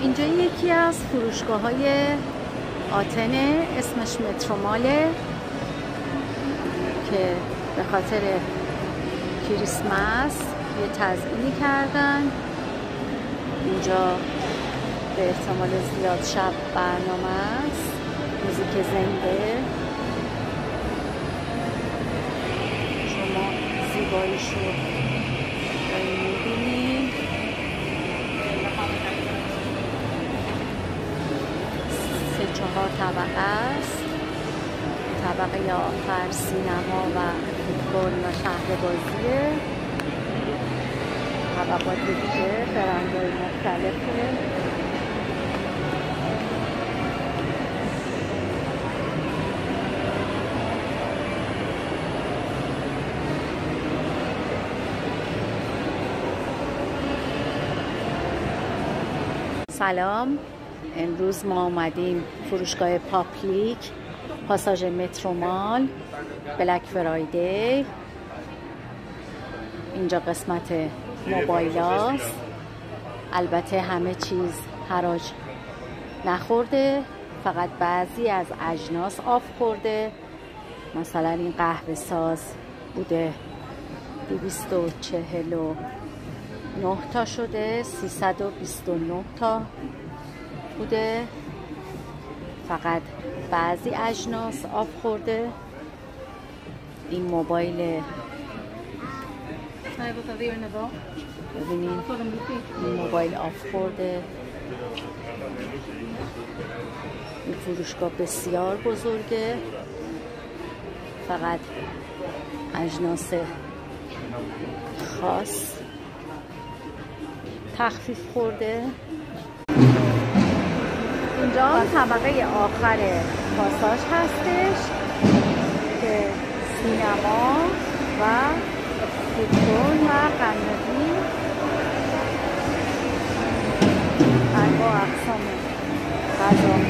اینجا یکی از فروشگاه‌های آتنه، اسمش متروماله که به خاطر کریسمس یه تزیینی کردن. اینجا به احتمال زیاد شب برنامه است، موزیک زنده. شما زیباییشو دارید می‌بینید. 3-4 طبقه است. طبقه آخر سینما و فوتبال و شهر بازیه. طبقات دیگه برندهای مختلفه. سلام، امروز ما آمدیم فروشگاه پاپلیک، پاساژ مترومال، بلک فرایدی. اینجا قسمت موبایل هاست. البته همه چیز حراج نخورده، فقط بعضی از اجناس آف خورده. مثلا این قهوه ساز بوده 249 تا شده 329 تا بوده. فقط بعضی اجناس آف خورده. این موبایل ببینید، این موبایل آف خورده. این فروشگاه بسیار بزرگه، فقط اجناس خاص تخفیف خورده. اینجا طبقه آخر پاساژ هستش که سینما و فوتبال و قنادی، انواع اقسام غذاها